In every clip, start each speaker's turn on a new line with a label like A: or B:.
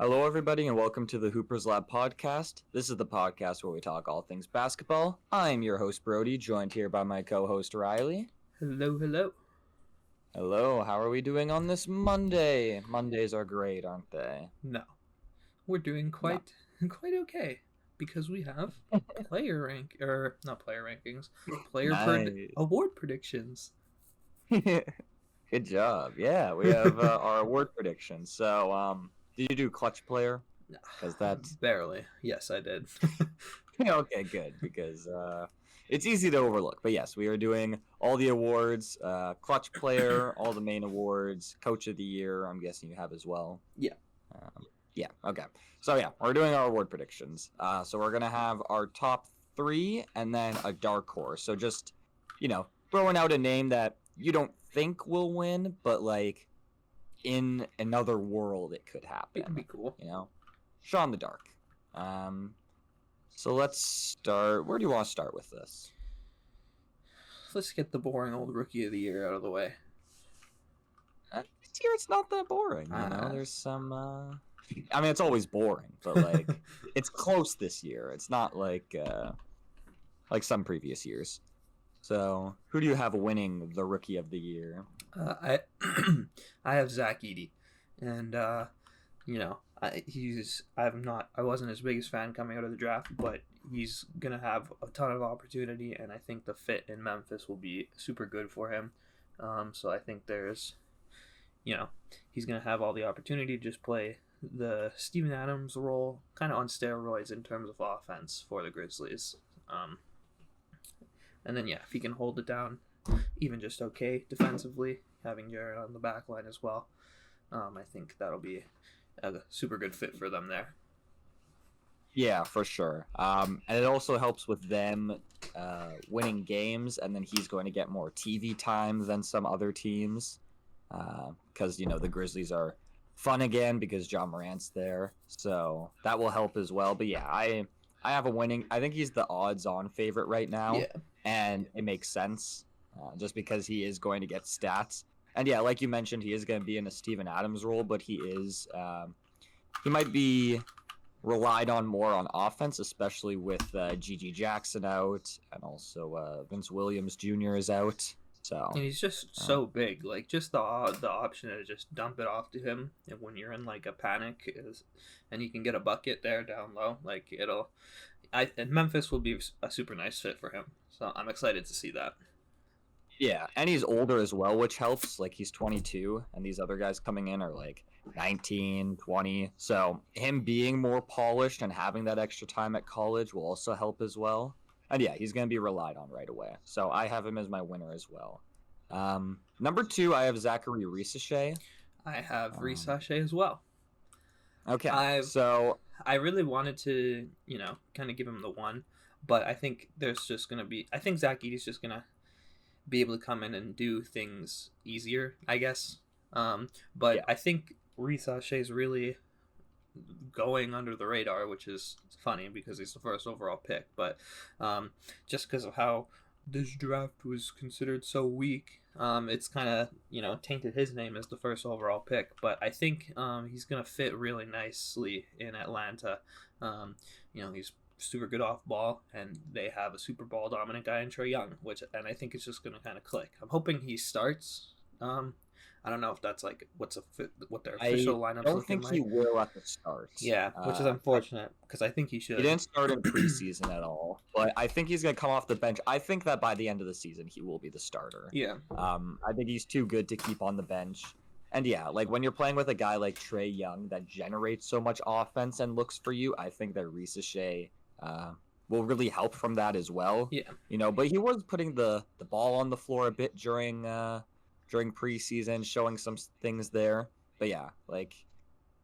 A: Hello, everybody, and welcome to the Hoopers Lab podcast. This is the podcast where we talk all things basketball. I'm your host, Brody, joined here by my co host, Riley.
B: Hello, hello.
A: Hello, how are we doing on this Monday? Mondays are great, aren't they?
B: No, we're doing quite okay because we have player rankings,
A: Nice.
B: award predictions.
A: Good job. Yeah, we have our award predictions. So, did you do clutch player? Because that's
B: Barely. Yes, I did.
A: okay, good, because it's easy to overlook. But yes, we are doing all the awards, clutch player, all the main awards, coach of the year. I'm guessing you have as well.
B: Yeah.
A: Yeah. Okay. So yeah, we're doing our award predictions. So we're gonna have our top three and then a dark horse. So just throwing out a name that you don't think will win, but like in another world it could happen.
B: It'd be cool.
A: Shot in the dark. So let's start. Where do you want to start with this?
B: Let's get the boring old rookie of the year out of the way.
A: This year it's not that boring. There's some. I mean, it's always boring, but like it's close this year. It's not like some previous years. So who do you have winning the rookie of the year?
B: I I have Zach Edey, and I wasn't his biggest fan coming out of the draft, but he's gonna have a ton of opportunity, and I think the fit in Memphis will be super good for him. So I think he's gonna have all the opportunity to just play the Steven Adams role, kind of on steroids in terms of offense for the Grizzlies. And then if he can hold it down, even just okay defensively, having Jared on the back line as well, I think that'll be a super good fit for them there.
A: Yeah, for sure. And it also helps with them winning games, and then he's going to get more TV time than some other teams because, the Grizzlies are fun again because John Morant's there. So that will help as well. But yeah, I have a winning. I think he's the odds-on favorite right now.
B: Yeah.
A: And it makes sense just because he is going to get stats. And yeah, like you mentioned, he is going to be in a Steven Adams role, but he might be relied on more on offense, especially with G.G. Jackson out, and also Vince Williams Jr. is out. So
B: and he's just so big, like just the option to just dump it off to him, and when you're in like a panic, and you can get a bucket there down low, like and Memphis will be a super nice fit for him. So I'm excited to see that.
A: Yeah, and he's older as well, which helps. Like he's 22, and these other guys coming in are like 19, 20. So him being more polished and having that extra time at college will also help as well. And yeah, he's going to be relied on right away. So I have him as my winner as well. Number 2, I have Zachary Risacher.
B: I have Risacher as well.
A: Okay,
B: I really wanted to, kind of give him the one, but I think I think Zach Edey's just going to be able to come in and do things easier, I guess. But yeah. I think Risacher is really going under the radar, which is funny because he's the first overall pick. But just because of how this draft was considered so weak, it's kind of tainted his name as the first overall pick. But I think he's gonna fit really nicely in Atlanta. He's super good off ball, and they have a super ball dominant guy in Trae Young, and I think it's just gonna kind of click. I'm hoping he starts. I don't know if that's like what their official lineup's looking like. I don't think
A: he will at the start.
B: Yeah, which is unfortunate because I think he should.
A: He didn't start in preseason at all, but I think he's going to come off the bench. I think that by the end of the season, he will be the starter.
B: Yeah.
A: I think he's too good to keep on the bench. And yeah, like when you're playing with a guy like Trae Young that generates so much offense and looks for you, I think that Risacher will really help from that as well.
B: Yeah.
A: But he was putting the ball on the floor a bit during preseason, showing some things there. But yeah, like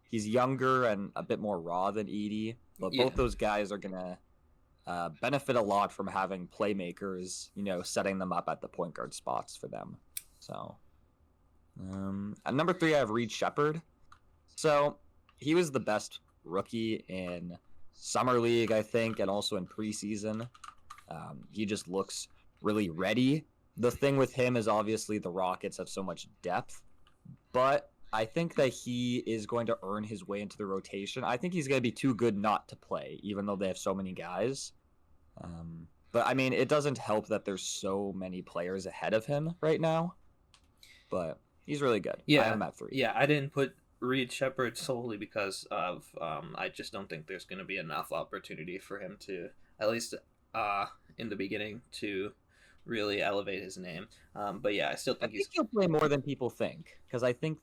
A: he's younger and a bit more raw than Edey, but both those guys are gonna benefit a lot from having playmakers, setting them up at the point guard spots for them. So at number 3, I have Reed Sheppard. So he was the best rookie in Summer League, I think, and also in preseason. He just looks really ready. The thing with him is obviously the Rockets have so much depth, but I think that he is going to earn his way into the rotation. I think he's going to be too good not to play, even though they have so many guys. But I mean, it doesn't help that there's so many players ahead of him right now. But he's really good.
B: Yeah,
A: I am at 3.
B: yeah. I didn't put Reed Shepard solely because of I just don't think there's going to be enough opportunity for him to, at least in the beginning, to really elevate his name. But yeah, I still think
A: he'll play more than people think, because I think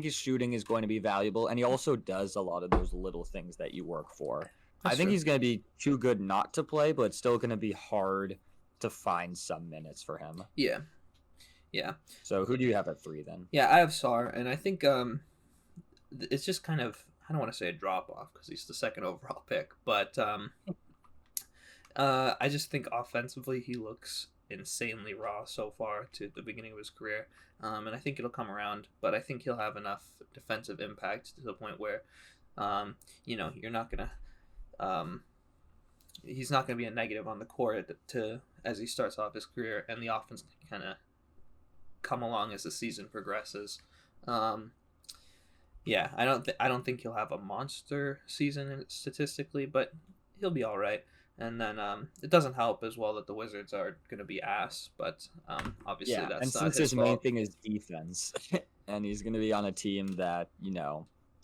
A: his shooting is going to be valuable, and he also does a lot of those little things that you work for.
B: That's
A: I think
B: true.
A: he's going to be too good not to play, but it's still going to be hard to find some minutes for him.
B: Yeah. Yeah.
A: So who do you have at 3 then?
B: Yeah, I have Sarr, and I think it's just kind of, I don't want to say a drop off because he's the second overall pick, but I just think offensively he looks insanely raw so far to the beginning of his career, and I think it'll come around, but I think he'll have enough defensive impact to the point where, you're not gonna. He's not going to be a negative on the court as he starts off his career, and the offense can kind of come along as the season progresses. Yeah, I don't think he'll have a monster season statistically, but he'll be all right. And then it doesn't help as well that the Wizards are going to be ass, but obviously that's
A: and
B: not
A: since
B: his
A: his main
B: fault.
A: thing is defense, and he's going to be on a team that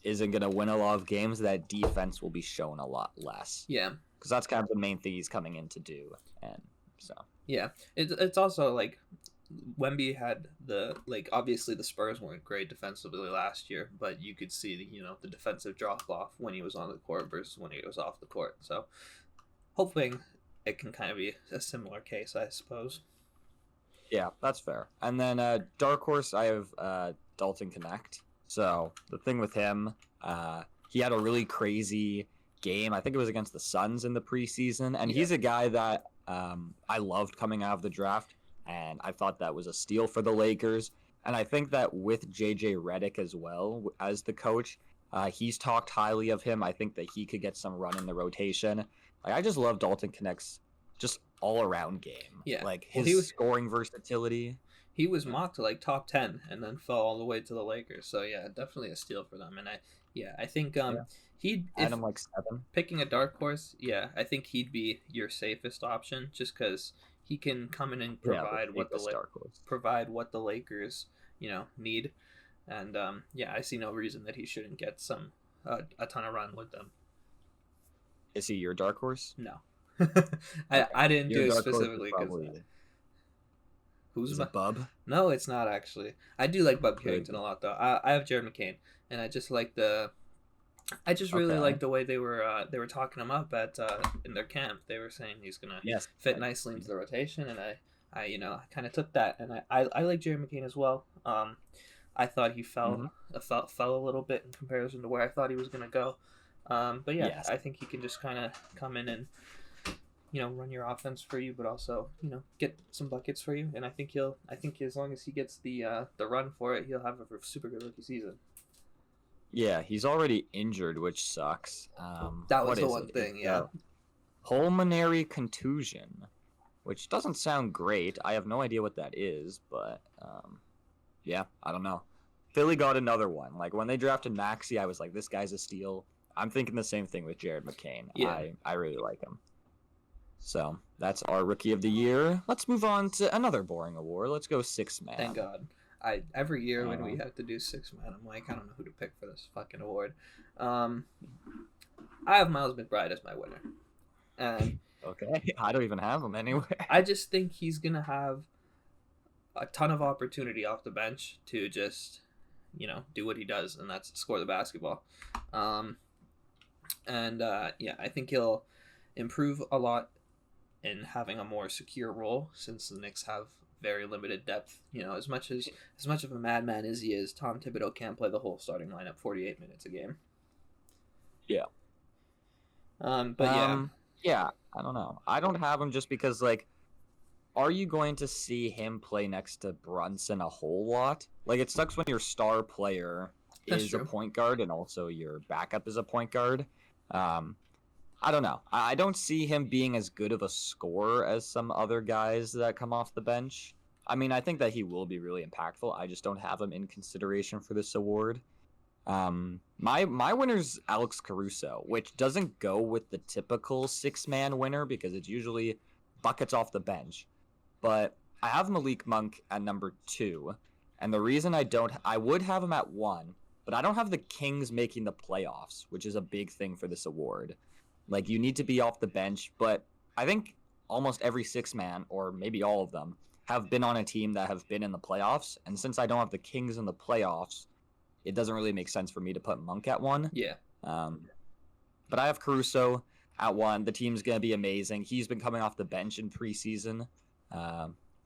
A: isn't going to win a lot of games, that defense will be shown a lot less.
B: Yeah,
A: because that's kind of the main thing he's coming in to do, and so
B: yeah, it's also like Wemby had obviously the Spurs weren't great defensively last year, but you could see the defensive drop off when he was on the court versus when he was off the court. So hoping it can kind of be a similar case, I suppose.
A: Yeah, that's fair. And then dark horse, I have Dalton Connect. So the thing with him, he had a really crazy game. I think it was against the Suns in the preseason, and he's a guy that I loved coming out of the draft, and I thought that was a steal for the Lakers. And I think that with JJ Redick as well as the coach, he's talked highly of him. I think that he could get some run in the rotation. Like, I just love Dalton Connect's just all-around game.
B: Yeah,
A: like his scoring versatility.
B: He was mocked to top 10 and then fell all the way to the Lakers. So yeah, definitely a steal for them. And I think he'd
A: had him like 7.
B: Picking a dark horse. Yeah, I think he'd be your safest option just because he can come in and provide what the Lakers need. And I see no reason that he shouldn't get a ton of run with them.
A: Is he your dark horse?
B: No, I didn't do it specifically because.
A: Who's it, Bub?
B: No, it's not actually. I do like Bub Carrington a lot, though. I have Jared McCain, and I just like really like the way they were talking him up at in their camp. They were saying he's gonna fit nicely into the rotation, and I kind of took that, and I like Jared McCain as well. I thought he fell a little bit in comparison to where I thought he was gonna go, but I think he can just kind of come in and run your offense for you, but also get some buckets for you. And I think as long as he gets the run for it, he'll have a super good rookie season.
A: Yeah, he's already injured, which sucks.
B: That was the one thing, yeah.
A: Pulmonary contusion, which doesn't sound great. I have no idea what that is, but I don't know. Philly got another one. Like, when they drafted Maxey, I was like, this guy's a steal. I'm thinking the same thing with Jared McCain. Yeah. I really like him. So that's our Rookie of the Year. Let's move on to another boring award. Let's go 6-man.
B: Thank God. Every year when we have to do 6-man, I'm like, I don't know who to pick for this fucking award. I have Miles McBride as my winner. And
A: okay, I don't even have him anywhere.
B: I just think he's gonna have a ton of opportunity off the bench to just, do what he does, and that's score the basketball. I think he'll improve a lot in having a more secure role since the Knicks have very limited depth. As much of a madman as he is, Tom Thibodeau can't play the whole starting lineup 48 minutes a game.
A: Yeah. Yeah, I don't know. I don't have him just because, are you going to see him play next to Brunson a whole lot? Like, it sucks when your star player is a point guard and also your backup is a point guard. I don't know. I don't see him being as good of a scorer as some other guys that come off the bench. I mean, I think that he will be really impactful. I just don't have him in consideration for this award. My winner's Alex Caruso, which doesn't go with the typical 6-man winner because it's usually buckets off the bench. But I have Malik Monk at number 2, and the reason I would have him at 1, but I don't have the Kings making the playoffs, which is a big thing for this award. Like, you need to be off the bench, but I think almost every 6-man, or maybe all of them, have been on a team that have been in the playoffs, and since I don't have the Kings in the playoffs, it doesn't really make sense for me to put Monk at 1.
B: Yeah.
A: But I have Caruso at 1. The team's going to be amazing. He's been coming off the bench in preseason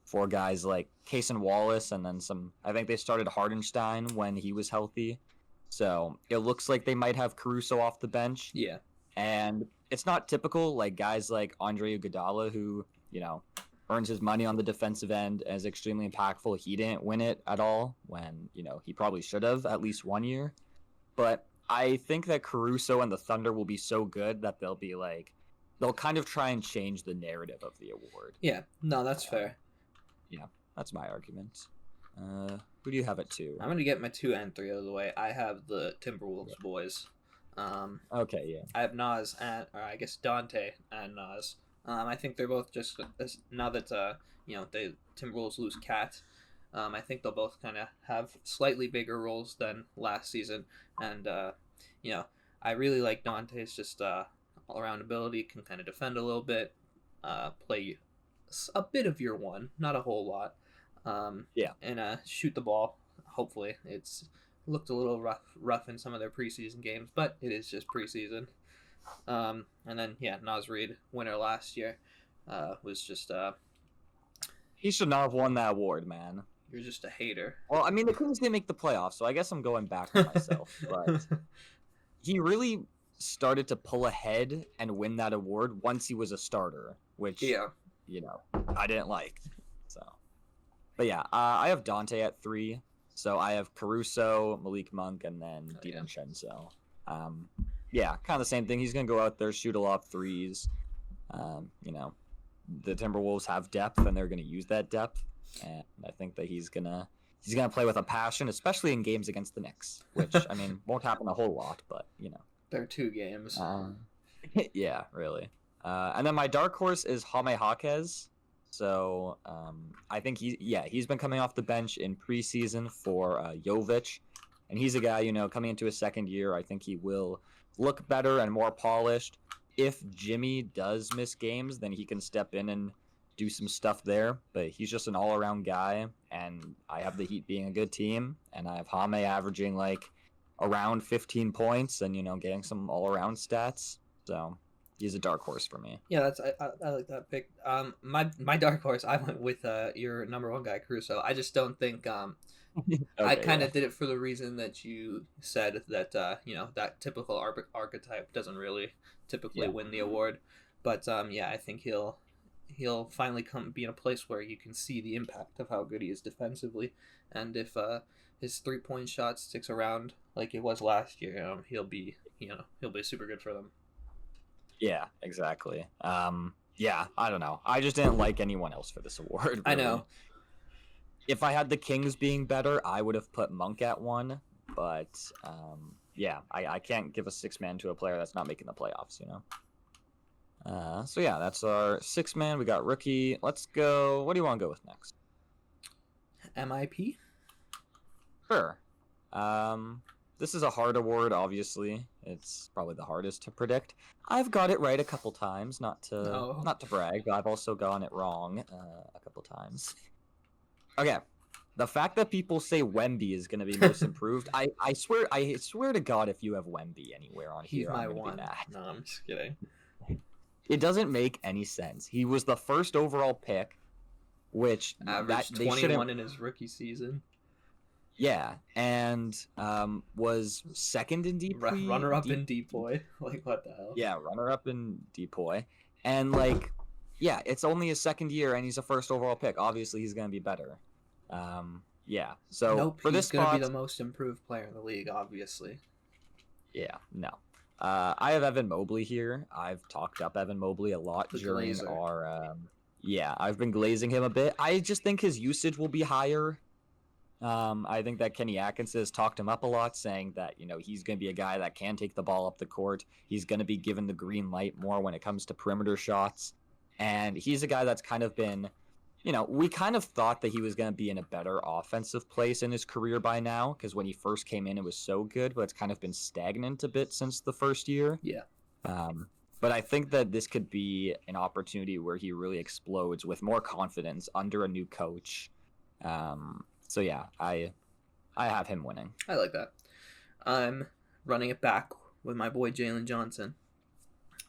A: for guys like Cason Wallace, and then I think they started Hardenstein when he was healthy. So it looks like they might have Caruso off the bench.
B: Yeah.
A: And it's not typical, like guys like Andre Iguodala, who, earns his money on the defensive end and is extremely impactful. He didn't win it at all when, he probably should have at least 1 year. But I think that Caruso and the Thunder will be so good that they'll kind of try and change the narrative of the award.
B: Yeah. No, that's fair.
A: Yeah, that's my argument. Who do you have at 2?
B: I'm going to get my 2 and 3 out of the way. I have the Timberwolves boys.
A: Okay, yeah.
B: I have Nas Dante and Nas. I think they're both just now that the Timberwolves lose Cat. I think they'll both kind of have slightly bigger roles than last season, and I really like Dante's just all around ability, can kind of defend a little bit, play a bit of year 1, not a whole lot, and shoot the ball. Hopefully, it's looked a little rough in some of their preseason games, but it is just preseason. And then Naz Reid, winner last year, was just
A: he should not have won that award, man.
B: You're just a hater.
A: Well, I mean, the Kings didn't make the playoffs, so I guess I'm going back on myself. But he really started to pull ahead and win that award once he was a starter, which I didn't like. So, but I have Dante at 3. So I have Caruso, Malik Monk, and then DiVincenzo. Kind of the same thing. He's going to go out there, shoot a lot of threes. The Timberwolves have depth, and they're going to use that depth. And I think that he's gonna play with a passion, especially in games against the Knicks, which, I mean, won't happen a whole lot, but,
B: They're 2 games.
A: Yeah, really. And then my dark horse is Jaime Jaquez. So I think he's been coming off the bench in preseason for Jovic. And he's a guy, coming into his second year. I think he will look better and more polished. If Jimmy does miss games, then he can step in and do some stuff there. But he's just an all-around guy, and I have the Heat being a good team, and I have Jaime averaging around 15 points and, getting some all-around stats. So he's a dark horse for me.
B: Yeah, I like that pick. My dark horse, I went with your number 1 guy, Caruso. I just don't think
A: Okay,
B: I kind of did it for the reason that you said that that typical archetype doesn't really typically win the award, but I think he'll finally be in a place where you can see the impact of how good he is defensively, and if his 3-point shot sticks around like it was last year, he'll be super good for them.
A: Yeah, exactly. I don't know. I just didn't like anyone else for this award. Really.
B: I know.
A: If I had the Kings being better, I would have put Monk at 1. But, I can't give a 6-man to a player that's not making the playoffs, that's our 6-man. We got rookie. Let's go. What do you want to go with next?
B: MIP?
A: Sure. This is a hard award, obviously. It's probably the hardest to predict. I've got it right a couple times, not to brag, but I've also gotten it wrong a couple times. Okay, the fact that people say Wemby is going to be most improved, I swear to God, if you have Wemby anywhere on
B: He's
A: here,
B: my
A: I'm going to
B: one.
A: be mad.
B: No, I'm just kidding.
A: It doesn't make any sense. He was the first overall pick, which
B: averaged 21 in his rookie season.
A: Yeah, and was second in DPOY.
B: Runner-up in DPOY. Like, what the hell?
A: Yeah, runner-up in DPOY. And, it's only his second year, and he's a first overall pick. Obviously, he's going to be better. So
B: nope,
A: for this
B: spot... He's going to be the most improved player in the league, obviously.
A: Yeah, no. I have Evan Mobley here. I've talked up Evan Mobley a lot during our Yeah, I've been glazing him a bit. I just think his usage will be higher. I think that Kenny Atkinson has talked him up a lot, saying that, he's going to be a guy that can take the ball up the court. He's going to be given the green light more when it comes to perimeter shots. And he's a guy that's kind of been, we kind of thought that he was going to be in a better offensive place in his career by now, because when he first came in, it was so good, but it's kind of been stagnant a bit since the first year.
B: Yeah.
A: But I think that this could be an opportunity where he really explodes with more confidence under a new coach. So yeah, I have him winning.
B: I like that. I'm running it back with my boy Jalen Johnson.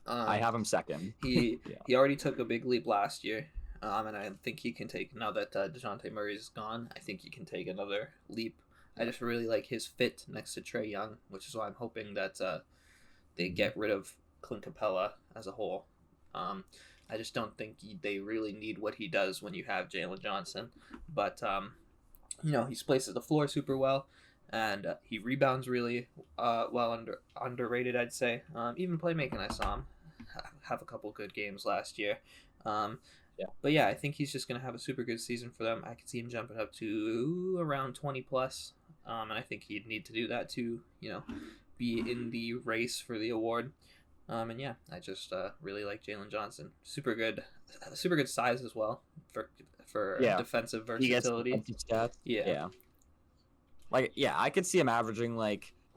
A: I have him second.
B: He already took a big leap last year, and I think he can take, now that DeJounte Murray is gone, I think he can take another leap. I just really like his fit next to Trae Young, which is why I'm hoping that they get rid of Clint Capella as a whole. I just don't think they really need what he does when you have Jalen Johnson. But, he places the floor super well, and he rebounds really underrated, I'd say. Even playmaking, I saw him have a couple good games last year. But yeah, I think he's just going to have a super good season for them. I could see him jumping up to around 20 plus. And I think he'd need to do that to, be in the race for the award. And yeah, I just really like Jalen Johnson. Super good size as well for defensive versatility.
A: He gets stats.
B: Yeah.
A: I could see him averaging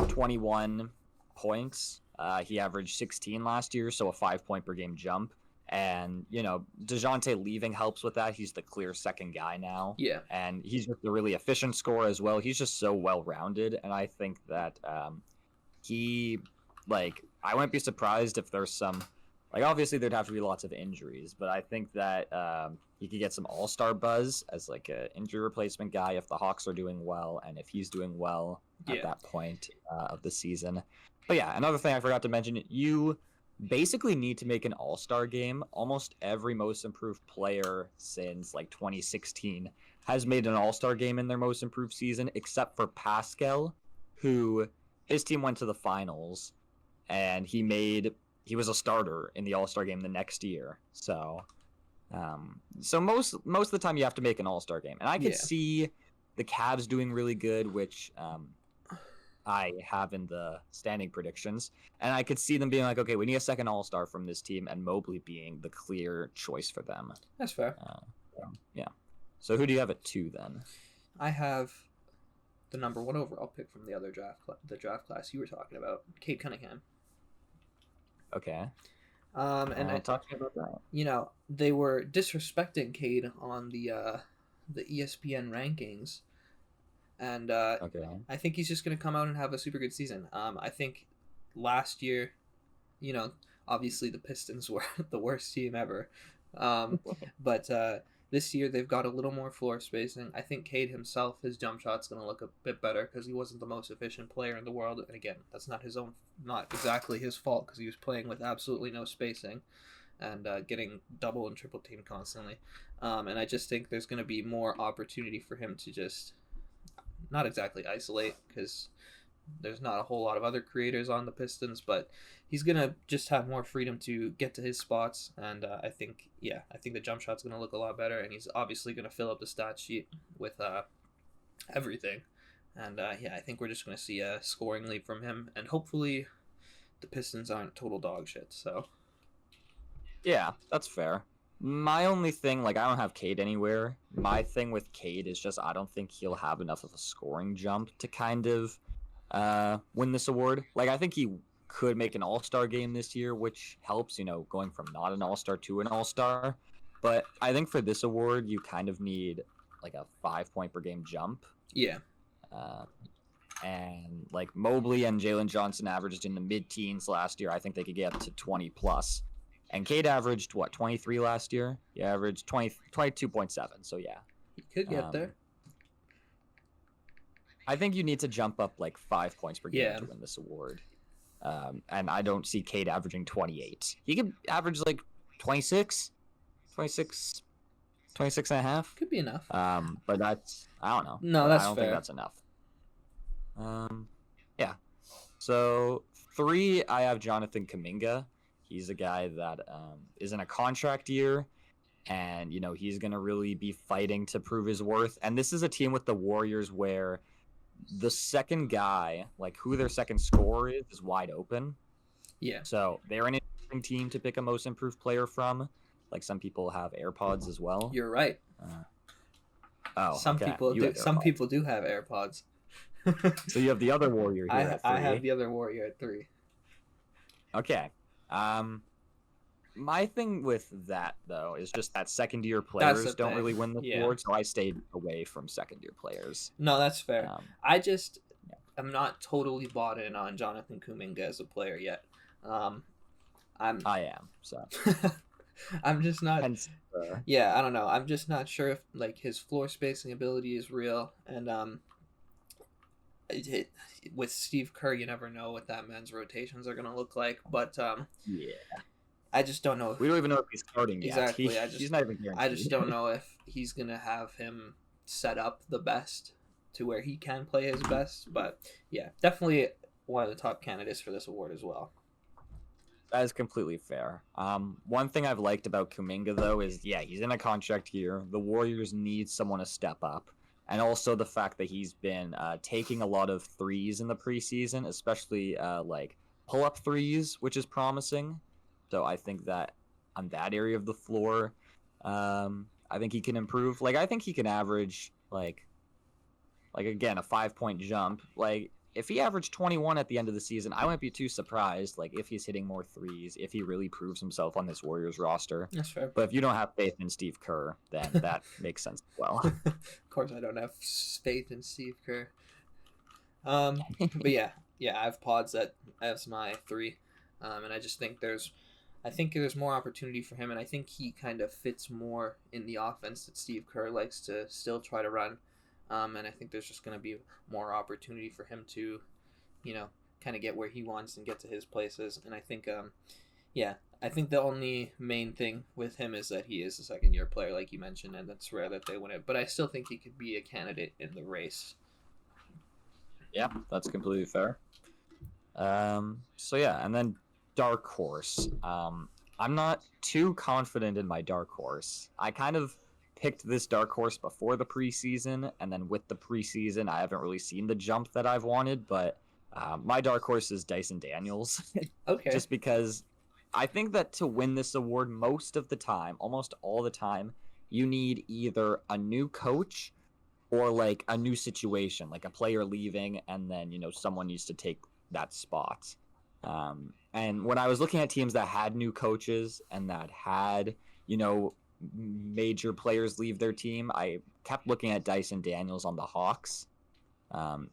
A: 21 points. He averaged 16 last year, so a 5-point per game jump. And, DeJounte leaving helps with that. He's the clear second guy now.
B: Yeah.
A: And he's just a really efficient scorer as well. He's just so well-rounded. And I think that I wouldn't be surprised if there's some, obviously there'd have to be lots of injuries, but I think that he could get some all-star buzz as an injury replacement guy if the Hawks are doing well and if he's doing well at that point of the season. But yeah, another thing I forgot to mention, you basically need to make an all-star game. Almost every most improved player since 2016 has made an all-star game in their most improved season, except for Pascal, who his team went to the finals and he was a starter in the all-star game the next year. So most of the time you have to make an all-star game, and I could see the Cavs doing really good, which I have in the standing predictions, and I could see them being okay, we need a second all-star from this team, and Mobley being the clear choice for them.
B: That's fair.
A: Yeah. So who do you have at 2 then?
B: I have the number 1 overall pick from the other draft class you were talking about, Cade Cunningham.
A: Okay.
B: And I
A: talked about that.
B: They were disrespecting Cade on the ESPN rankings, and I think he's just going to come out and have a super good season. I think last year, obviously the Pistons were the worst team ever, but this year they've got a little more floor spacing. I think Cade himself, his jump shot's going to look a bit better because he wasn't the most efficient player in the world. And again, that's not exactly his fault because he was playing with absolutely no spacing and getting double and triple teamed constantly. And I just think there's going to be more opportunity for him to just not exactly isolate because there's not a whole lot of other creators on the Pistons, but he's going to just have more freedom to get to his spots. And I think the jump shot's going to look a lot better, and he's obviously going to fill up the stat sheet with everything. And I think we're just going to see a scoring leap from him, and hopefully the Pistons aren't total dog shit. So
A: yeah, that's fair. My only thing, I don't have Cade anywhere. My thing with Cade is just I don't think he'll have enough of a scoring jump to kind of win this award. I think he could make an all-star game this year, which helps, going from not an all-star to an all-star. But I think for this award, you kind of need a 5-point per game jump.
B: Yeah.
A: And Mobley and Jalen Johnson averaged in the mid-teens last year. I think they could get up to 20 plus. And Cade averaged 23 last year? He averaged 22.7. So yeah.
B: He could get there.
A: I think you need to jump up 5 points per game to win this award. And I don't see Cade averaging 28. He could average 26 and a half.
B: Could be enough.
A: But that's, I don't know.
B: No, that's
A: I don't
B: fair.
A: think that's enough. Yeah. So 3, I have Jonathan Kuminga. He's a guy that is in a contract year. and he's gonna really be fighting to prove his worth. And this is a team with the Warriors where the second guy, like who their second scorer is wide open.
B: Yeah.
A: So they're an interesting team to pick a most improved player from. Like some people have AirPods as well.
B: You're right.
A: Some
B: people do. Some people do have AirPods.
A: So you have the other Warrior here at 3.
B: I have the other Warrior at 3.
A: Okay. My thing with that, though, is just that second-year players don't really win the award, so I stayed away from second-year players.
B: No, that's fair. I'm not totally bought in on Jonathan Kuminga as a player yet. I
A: am, so.
B: I'm just not... I don't know. I'm just not sure if like his floor spacing ability is real, and with Steve Kerr, you never know what that man's rotations are going to look like, but I just don't know.
A: We don't even know if he's starting yet.
B: Exactly.
A: He's not even guaranteed.
B: I just don't know if he's going to have him set up the best to where he can play his best. But yeah, definitely one of the top candidates for this award as well.
A: That is completely fair. One thing I've liked about Kuminga, though, is, he's in a contract year. The Warriors need someone to step up. And also the fact that he's been taking a lot of threes in the preseason, especially like pull-up threes, which is promising. So I think that on that area of the floor, I think he can improve. Like, I think he can average, like again, a 5-point jump. Like, if he averaged 21 at the end of the season, I wouldn't be too surprised, like, if he's hitting more threes, if he really proves himself on this Warriors roster.
B: That's fair.
A: But if you don't have faith in Steve Kerr, then that makes sense as well.
B: Of course I don't have faith in Steve Kerr. But yeah, I have Pods as my 3. And I just think there's more opportunity for him, and I think he kind of fits more in the offense that Steve Kerr likes to still try to run. And I think there's just going to be more opportunity for him to, kind of get where he wants and get to his places. And I think, I think the only main thing with him is that he is a second-year player, like you mentioned, and that's rare that they win it. But I still think he could be a candidate in the race.
A: Yeah, that's completely fair. And then dark horse. I'm not too confident in my dark horse. I kind of picked this dark horse before the preseason, and then with the preseason, I haven't really seen the jump that I've wanted, but my dark horse is Dyson Daniels.
B: Okay.
A: Just because I think that to win this award most of the time, almost all the time, you need either a new coach or like a new situation, like a player leaving, and then, someone needs to take that spot. And when I was looking at teams that had new coaches and that had, major players leave their team, I kept looking at Dyson Daniels on the Hawks.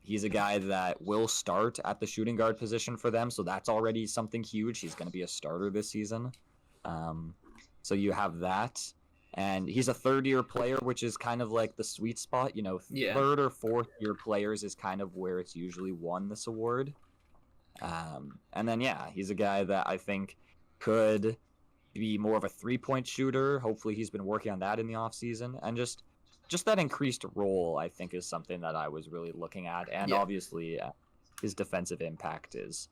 A: He's a guy that will start at the shooting guard position for them, so that's already something huge. He's going to be a starter this season. So you have that. And he's a third-year player, which is kind of like the sweet spot. Third or fourth-year players is kind of where it's usually won this award. And then, he's a guy that I think could be more of a three-point shooter. Hopefully he's been working on that in the offseason. And just that increased role, I think, is something that I was really looking at. And obviously his defensive impact is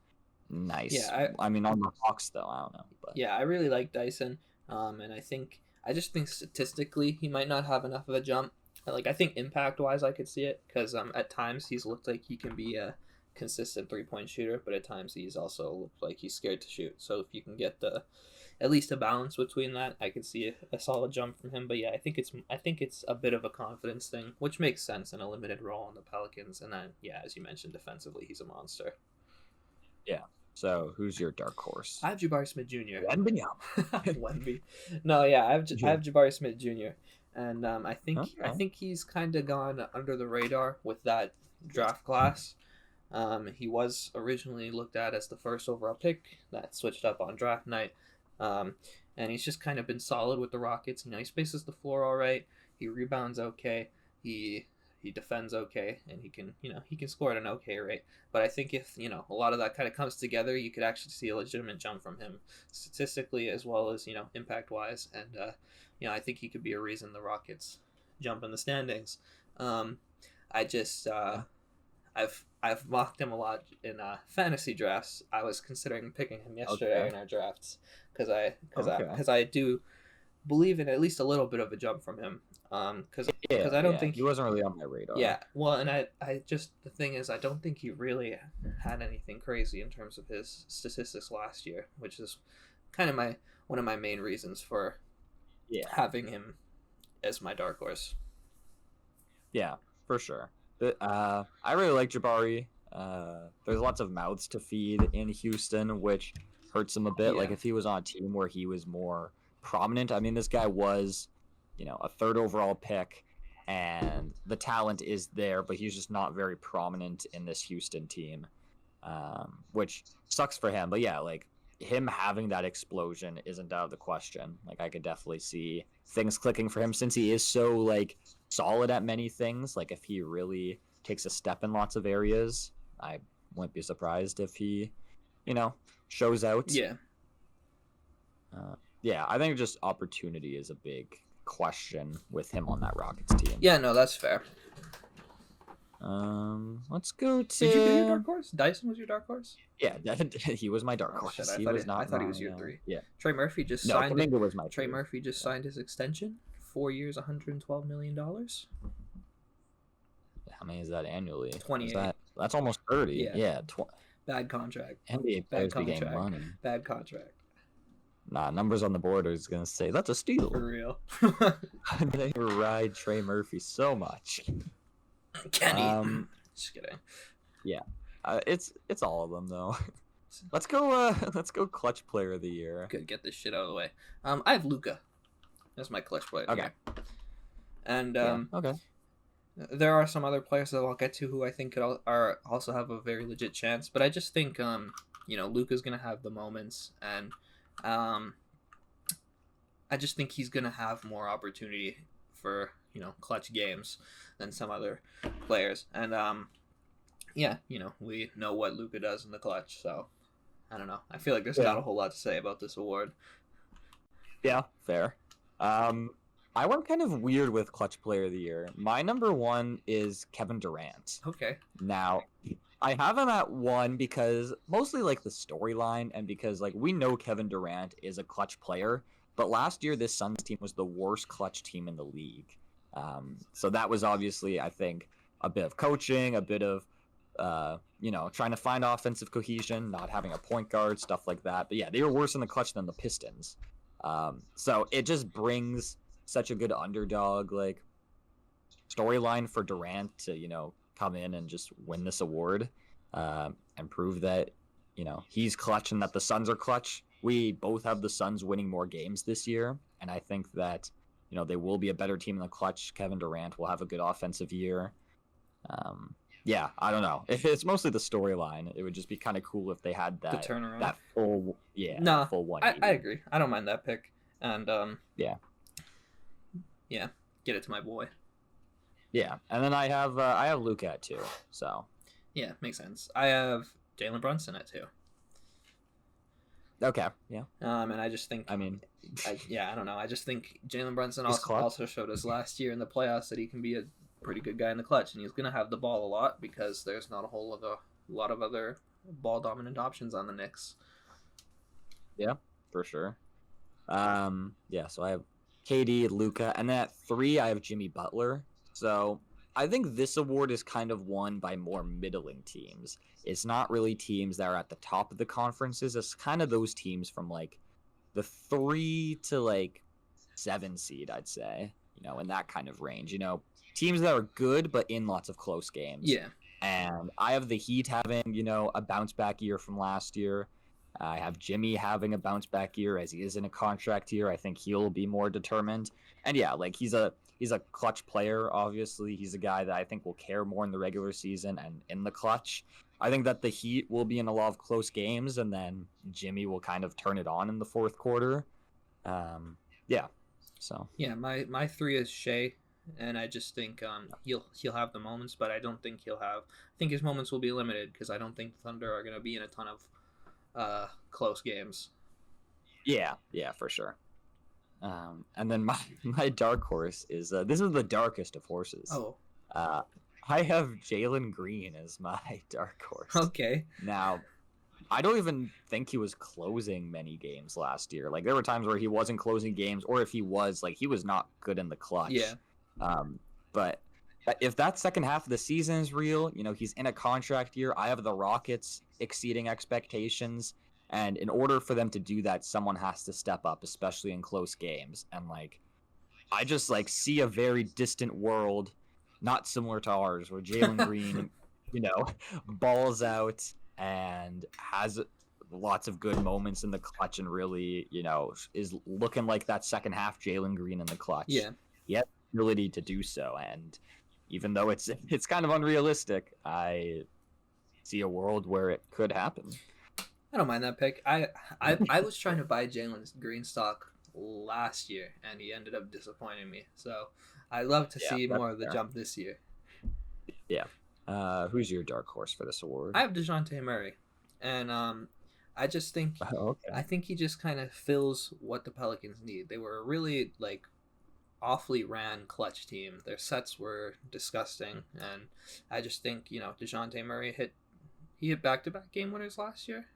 A: nice. Yeah, I mean, on the Hawks, though, I don't know. But.
B: Yeah, I really like Dyson. And I just think statistically he might not have enough of a jump. Like, I think impact-wise I could see it, because at times he's looked like he can be a consistent three-point shooter, but at times he's also looked like he's scared to shoot. So if you can get at least a balance between that, I could see a solid jump from him. But I think it's a bit of a confidence thing, which makes sense in a limited role on the Pelicans. And then as you mentioned, defensively he's a monster.
A: Yeah. So who's your dark horse?
B: I have Jabari Smith Jr.
A: Wemby.
B: No, I have Jabari Smith Jr. And I think he's kind of gone under the radar with that draft class. He was originally looked at as the first overall pick. That switched up on draft night. And he's just kind of been solid with the Rockets. He spaces the floor all right. He rebounds okay. He defends okay, and he can score at an okay rate. But I think if a lot of that kind of comes together, you could actually see a legitimate jump from him, statistically as well as impact wise. And I think he could be a reason the Rockets jump in the standings. I've mocked him a lot in fantasy drafts. I was considering picking him yesterday in our drafts because I do believe in at least a little bit of a jump from him. Because
A: Yeah,
B: I don't
A: yeah.
B: think
A: He wasn't really on my radar.
B: yeah, well, and I just the thing is, I don't think he really had anything crazy in terms of his statistics last year, which is kind of my one of my main reasons for
A: Yeah,
B: having him as my dark horse.
A: yeah, for sure. I really like Jabari. There's lots of mouths to feed in Houston, which hurts him a bit.
B: Yeah.
A: Like if he was on a team where he was more prominent. I mean, this guy was, a third overall pick, and the talent is there, but he's just not very prominent in this Houston team, which sucks for him. But yeah, like him having that explosion isn't out of the question. Like I could definitely see things clicking for him since he is so like solid at many things. Like if he really takes a step in lots of areas, I wouldn't be surprised if he, shows out.
B: Yeah.
A: Yeah, I think just opportunity is a big question with him on that Rockets team.
B: Yeah, no, that's fair.
A: Let's go to.
B: Did you do your dark horse? Dyson was your dark horse?
A: Yeah, he was my dark horse.
B: Shit,
A: He was not.
B: I thought he was your 3.
A: Yeah.
B: Trey Murphy just
A: No,
B: signed.
A: Kuminga was my.
B: Trey
A: 2.
B: Murphy just signed his extension, 4 years, $112 million.
A: How many is that annually?
B: 28.
A: That's almost 30.
B: Yeah.
A: Yeah.
B: Bad contract.
A: NBA players be getting money.
B: Bad contract.
A: Nah, numbers on the board is gonna say that's a steal.
B: For real.
A: They ride Trey Murphy so much.
B: Kenny. Just kidding.
A: It's all of them though. Let's go clutch player of the year.
B: Good, get this shit out of the way. I have Luca. That's my clutch player.
A: Okay.
B: And
A: okay.
B: there are some other players that I'll get to who I think are also have a very legit chance, but I just think Luca's gonna have the moments, and I just think he's gonna have more opportunity for clutch games than some other players, and we know what Luca does in the clutch, so I don't know. I feel like there's not a whole lot to say about this award.
A: Yeah, fair. I went kind of weird with clutch player of the year. My number 1 is Kevin Durant.
B: Okay.
A: Now, I have him at 1 because mostly like the storyline and because like we know Kevin Durant is a clutch player, but last year this Suns team was the worst clutch team in the league. So that was obviously, I think, a bit of coaching, a bit of trying to find offensive cohesion, not having a point guard, stuff like that. But yeah, they were worse in the clutch than the Pistons. So it just brings such a good underdog like storyline for Durant to come in and just win this award and prove that he's clutch and that the Suns are clutch. We both have the Suns winning more games this year, and I think that they will be a better team in the clutch. Kevin Durant will have a good offensive year. Yeah, I don't know. If it's mostly the storyline, it would just be kind of cool if they had that
B: the turnaround.
A: That full full 180.
B: I agree. I don't mind that pick, and yeah, get it to my boy.
A: Yeah, and then I have Luka at 2. So
B: yeah, makes sense. I have Jalen Brunson at 2.
A: Okay, yeah.
B: And I just think,
A: I
B: don't know. I just think Jalen Brunson
A: He's
B: also showed us last year in the playoffs that he can be a pretty good guy in the clutch, and he's going to have the ball a lot because there's not a lot of other ball dominant options on the Knicks.
A: Yeah, for sure. So I have KD, Luka, and then at 3 I have Jimmy Butler. So I think this award is kind of won by more middling teams. It's not really teams that are at the top of the conferences. It's kind of those teams from like the 3 to like 7 seed, I'd say, in that kind of range. Teams that are good but in lots of close games.
B: Yeah.
A: And I have the Heat having, a bounce back year from last year. I have Jimmy having a bounce back year as he is in a contract year. I think he'll be more determined. And yeah, like he's a clutch player, obviously. He's a guy that I think will care more in the regular season and in the clutch. I think that the Heat will be in a lot of close games, and then Jimmy will kind of turn it on in the fourth quarter. So
B: yeah, my 3 is Shea, and I just think he'll have the moments, but I don't think he'll have. I think his moments will be limited because I don't think the Thunder are going to be in a ton of close games.
A: Yeah, for sure. And then my dark horse is this is the darkest of horses.
B: Oh.
A: I have Jalen Green as my dark horse.
B: Okay.
A: Now, I don't even think he was closing many games last year. Like there were times where he wasn't closing games, or if he was, like he was not good in the
B: Yeah.
A: clutch. But if that second half of the season is real, he's in a contract year. I have the Rockets exceeding expectations, and in order for them to do that, someone has to step up, especially in close games. And like, I just like see a very distant world, not similar to ours, where Jalen Green, balls out and has lots of good moments in the clutch and really, is looking like that second half Jalen Green in the clutch.
B: Yeah.
A: He has the ability to do so, and even though it's kind of unrealistic, I see a world where it could happen.
B: I don't mind that pick. I was trying to buy Jalen Green stock last year, and he ended up disappointing me. So I love to see more of the jump this year.
A: Yeah. Who's your dark horse for this award?
B: I have DeJounte Murray, and I just think I think he just kind of fills what the Pelicans need. They were a really like awfully ran clutch team. Their sets were disgusting, and I just think DeJounte Murray hit back-to-back game winners last year.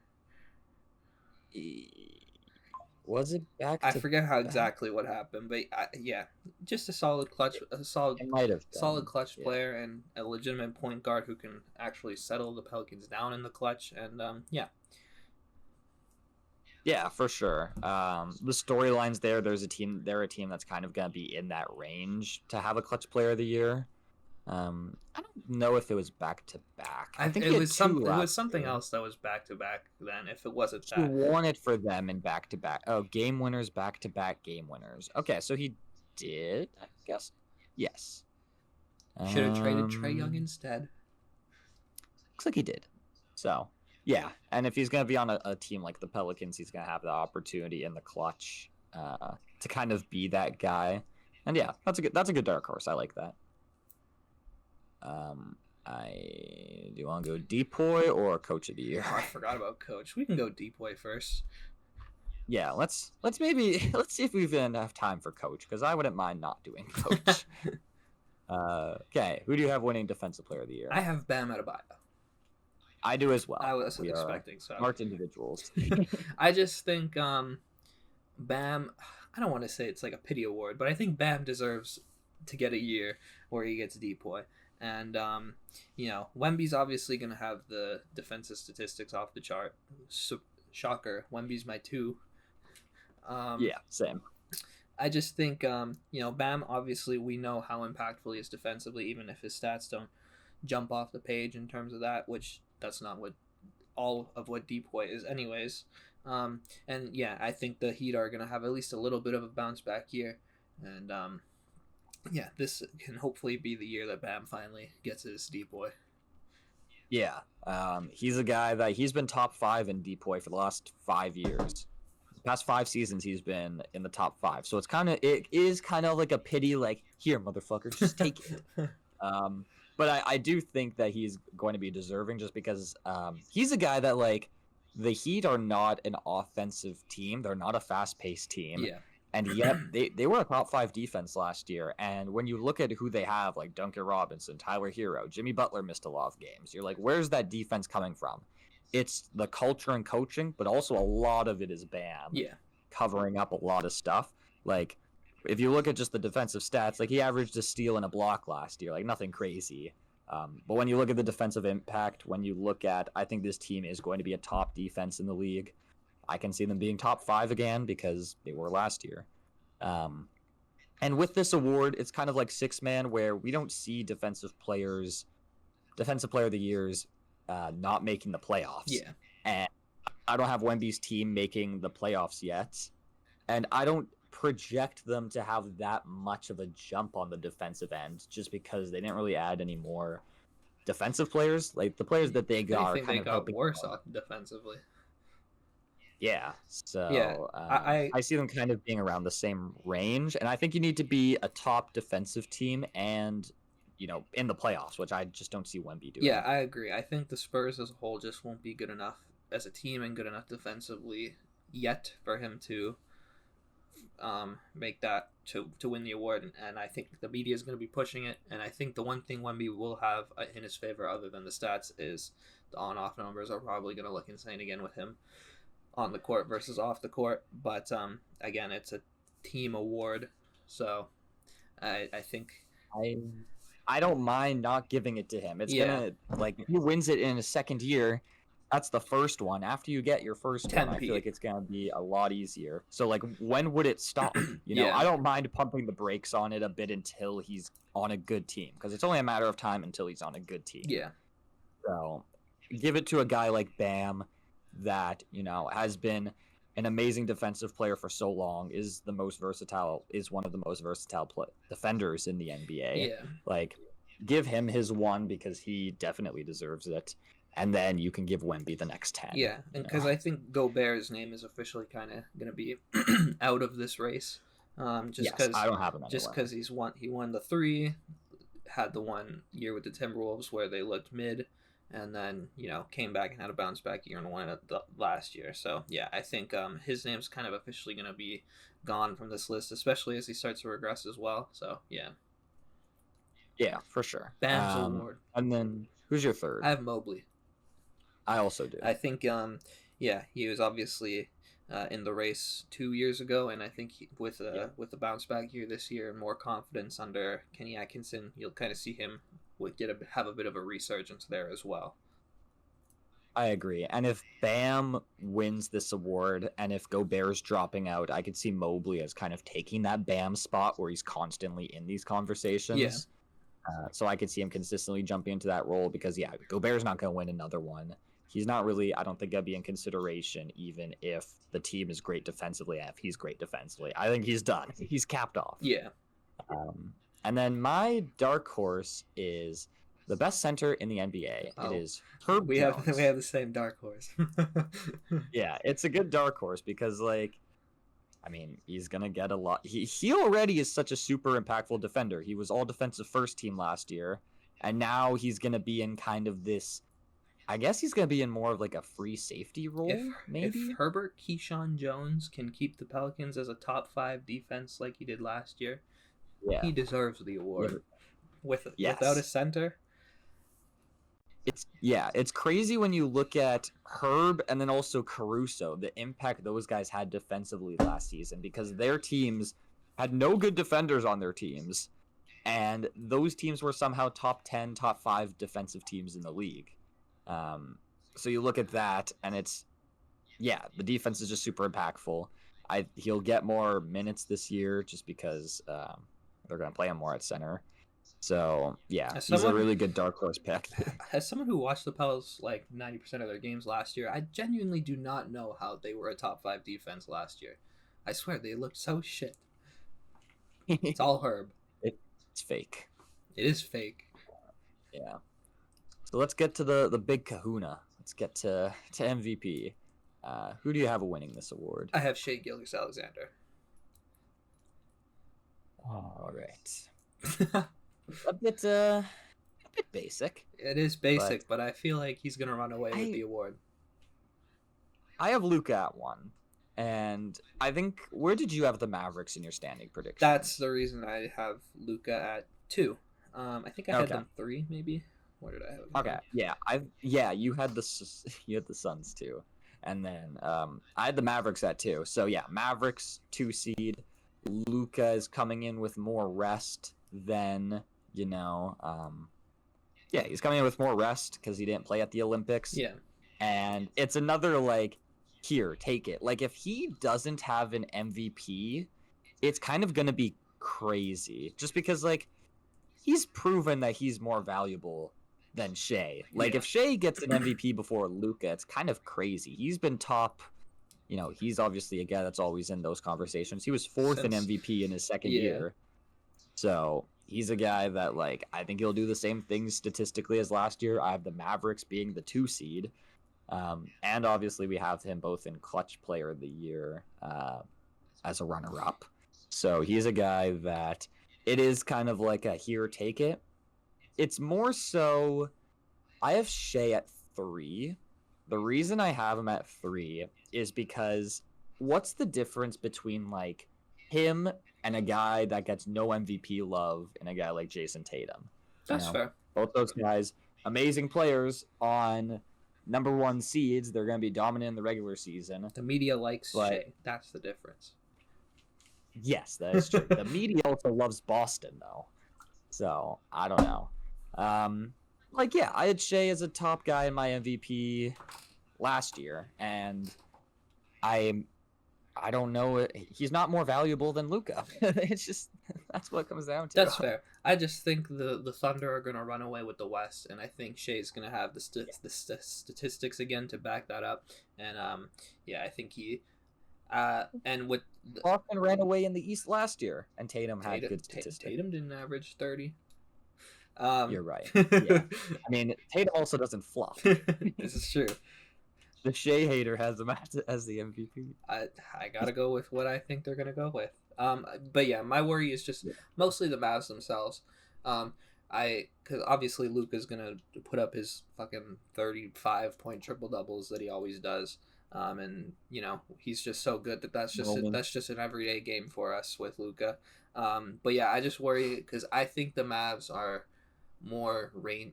A: Was it back?
B: I forget how exactly what happened, but yeah, just a solid clutch, solid clutch player, and a legitimate point guard who can actually settle the Pelicans down in the clutch, and yeah.
A: Yeah, for sure. The storylines there. They're a team that's kind of gonna be in that range to have a clutch player of the year. I don't know if it was back to back. I think
B: it was something else that was back to back. Then, if it wasn't that,
A: he won it for them in back to back. Oh, game winners, back to back game winners. Okay, so he did, I guess. Yes.
B: Should have traded Trae Young instead.
A: Looks like he did. So yeah, and if he's gonna be on a team like the Pelicans, he's gonna have the opportunity in the clutch to kind of be that guy. And yeah, that's a good dark horse. I like that. Do you want to go Depoy or Coach of the Year?
B: Oh, I forgot about Coach. We can go Depoy first.
A: Yeah, let's see if we even have time for Coach, because I wouldn't mind not doing Coach. Okay, who do you have winning Defensive Player of the Year?
B: I have Bam Adebayo.
A: I do as well.
B: I was expecting so.
A: Smart individuals.
B: I just think Bam. I don't want to say it's like a pity award, but I think Bam deserves to get a year where he gets Depoy. And, Wemby's obviously going to have the defensive statistics off the chart. So, shocker, Wemby's my 2.
A: Yeah, same.
B: I just think, Bam, obviously we know how impactful he is defensively, even if his stats don't jump off the page in terms of that, which that's not what all of what Depoy is anyways. And, yeah, I think the Heat are going to have at least a little bit of a bounce back here. And, yeah, this can hopefully be the year that Bam finally gets his Depoy.
A: Yeah, he's a guy that he's been top 5 in Depoy for the last 5 years. The past 5 seasons, he's been in the top 5. So it is kind of like a pity, like, here, motherfucker, just take it. But I do think that he's going to be deserving just because he's a guy that, like, the Heat are not an offensive team. They're not a fast-paced team.
B: Yeah.
A: And yet they were a top 5 defense last year. And when you look at who they have, like Duncan Robinson, Tyler Hero, Jimmy Butler missed a lot of games. You're like, where's that defense coming from? It's the culture and coaching, but also a lot of it is Bam.
B: Yeah.
A: Covering up a lot of stuff. Like, if you look at just the defensive stats, like he averaged a steal and a block last year, like nothing crazy. But when you look at the defensive impact, when you look at, I think this team is going to be a top defense in the league. I can see them being top 5 again because they were last year. And with this award, it's kind of like 6-man where we don't see defensive player of the years not making the playoffs.
B: Yeah.
A: And I don't have Wemby's team making the playoffs yet. And I don't project them to have that much of a jump on the defensive end just because they didn't really add any more defensive players. Like the players that they got are kind of helping
B: worse off defensively.
A: Yeah, so
B: yeah,
A: I see them kind of being around the same range, and I think you need to be a top defensive team and, in the playoffs, which I just don't see Wemby doing.
B: Yeah, I agree. I think the Spurs as a whole just won't be good enough as a team and good enough defensively yet for him to make that to win the award, and I think the media is going to be pushing it, and I think the one thing Wemby will have in his favor other than the stats is the on-off numbers are probably going to look insane again with him on the court versus off the court. But again, it's a team award, so I think
A: I don't mind not giving it to him. It's
B: Yeah.
A: gonna like if he wins it in his second year, that's the first one. After you get your first one, I
B: 10p.
A: feel like it's gonna be a lot easier. So like when would it stop? You know,
B: Yeah.
A: I don't mind pumping the brakes on it a bit until he's on a good team, because it's only a matter of time until he's on a good team.
B: Yeah,
A: So give it to a guy like Bam that, you know, has been an amazing defensive player for so long, is one of the most versatile defenders in the NBA.
B: yeah,
A: Like, give him his one because he definitely deserves it. And then you can give Wemby the next 10.
B: yeah. And
A: you
B: because
A: know?
B: I think Gobert's name is officially kind of going to be out of this race, just
A: Yes,
B: because
A: I don't have him anywhere.
B: just because he won the 3, had the 1 year with the Timberwolves where they looked mid, and then came back and had a bounce back year and won it the last year. So yeah, I think his name's kind of officially going to be gone from this list, especially as he starts to regress as well. So yeah,
A: Yeah, for sure.
B: Bam's award.
A: And then who's your third?
B: I have Mobley.
A: I also do.
B: I think he was obviously in the race 2 years ago, and I think with the bounce back year this year and more confidence under Kenny Atkinson, you'll kind of see him have a bit of a resurgence there as well.
A: I agree. And if Bam wins this award and if Gobert's dropping out, I could see Mobley as kind of taking that Bam spot where he's constantly in these conversations.
B: Yeah.
A: So I could see him consistently jumping into that role because, yeah, Gobert's not going to win another one. He's not really, I don't think that'd be in consideration even if the team is great defensively and if he's great defensively. I think he's done. He's capped off.
B: Yeah.
A: And then my dark horse is the best center in the NBA.
B: Oh.
A: It is Herb Jones.
B: We have the same dark horse.
A: Yeah, it's a good dark horse because, like, I mean, he's gonna get a lot. He already is such a super impactful defender. He was all defensive first team last year, and now he's gonna be in kind of this. I guess he's gonna be in more of like a free safety role, maybe.
B: If Herbert Keyshawn Jones can keep the Pelicans as a top 5 defense like he did last year,
A: Yeah,
B: he deserves the award.
A: Yes.
B: Without a center.
A: It's crazy when you look at Herb and then also Caruso, the impact those guys had defensively last season, because their teams had no good defenders on their teams, and those teams were somehow top 10, top 5 defensive teams in the league. So you look at that, and the defense is just super impactful. He'll get more minutes this year just because they're going to play him more at center. So, yeah, he's a really good dark horse pick.
B: As someone who watched the Pels like 90% of their games last year, I genuinely do not know how they were a top 5 defense last year. I swear, they looked so shit. It's all Herb.
A: It's fake.
B: It is fake.
A: Yeah. So let's get to the big kahuna. Let's get to MVP. Who do you have winning this award?
B: I have Shea Gilgeous-Alexander.
A: All right. A bit basic.
B: It is basic, but I feel like he's going to run away with the award.
A: I have Luka at 1. And I think, where did you have the Mavericks in your standing prediction?
B: That's the reason I have Luka at 2. I think I had them 3, maybe. Where did I have them?
A: Okay, you had the Suns too, and then I had the Mavericks at 2. So yeah, Mavericks 2 seed. Luka is coming in with more rest than he's coming in with more rest because he didn't play at the Olympics.
B: Yeah,
A: and it's another like, here, take it. Like, if he doesn't have an MVP, it's kind of gonna be crazy, just because like he's proven that he's more valuable than Shea. Like, if Shea gets an MVP before Luka, it's kind of crazy. He's been top. He's obviously a guy that's always in those conversations. He was 4th in MVP in his second year. So he's a guy that, like, I think he'll do the same things statistically as last year. I have the Mavericks being the 2 seed. And obviously we have him both in Clutch Player of the Year as a runner-up. So he's a guy that it is kind of like a here, take it. It's more so I have Shea at 3. The reason I have him at 3 is because what's the difference between, like, him and a guy that gets no MVP love and a guy like Jason Tatum?
B: that's fair.
A: Both those guys, amazing players on number one seeds. They're going to be dominant in the regular season.
B: The media likes
A: But-
B: Shea. That's the difference.
A: Yes, that is true. The media also loves Boston, though. So, I don't know. Yeah, I had Shea as a top guy in my MVP last year, and I don't know. He's not more valuable than Luka. It's just, that's what it comes down to.
B: That's fair. I just think the Thunder are going to run away with the West, and I think Shea's going to have the statistics again to back that up. And I think he and with
A: Boston ran away in the East last year, and Tatum had good statistics.
B: Tatum didn't average 30.
A: You're right. Yeah. I mean, Tatum also doesn't fluff.
B: This is true.
A: The Shea hater has him as the MVP.
B: I gotta go with what I think they're gonna go with. But yeah, my worry is just mostly the Mavs themselves. Because obviously Luka's gonna put up his fucking 35-point triple doubles that he always does. And he's just so good that's just an everyday game for us with Luka. But yeah, I just worry because I think the Mavs are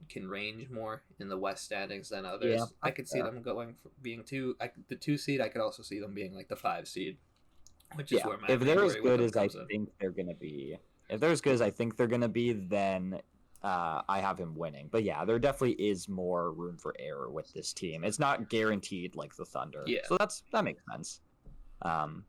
B: can range more in the West standings than others.
A: Yeah,
B: I could see them going for being the 2 seed. I could also see them being like the 5 seed, which is where my
A: if they're as
B: worry with
A: good
B: them
A: as I
B: comes in.
A: think they're gonna be, if they're as good as I think they're gonna be, then I have him winning. But yeah, there definitely is more room for error with this team. It's not guaranteed like the Thunder.
B: Yeah.
A: So that makes sense. I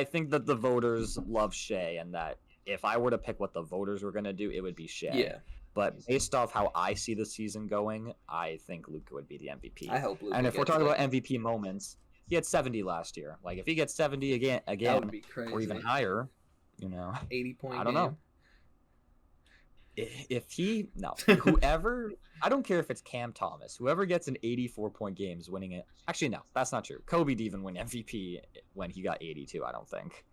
A: think that the voters love Shea, and that if I were to pick what the voters were gonna do, it would be Shea.
B: Yeah,
A: But based off how I see the season going, I think Luka would be the MVP.
B: I hope Luka
A: And if we're
B: gets
A: talking
B: it.
A: about MVP moments, he had 70 last year. Like if he gets 70
B: that
A: again,
B: would be crazy.
A: or even higher,
B: 80-point.
A: I don't know. Whoever, I don't care if it's Cam Thomas, whoever gets an 84-point game is winning it. Actually, no, that's not true. Kobe didn't even win MVP when he got 82. I don't think.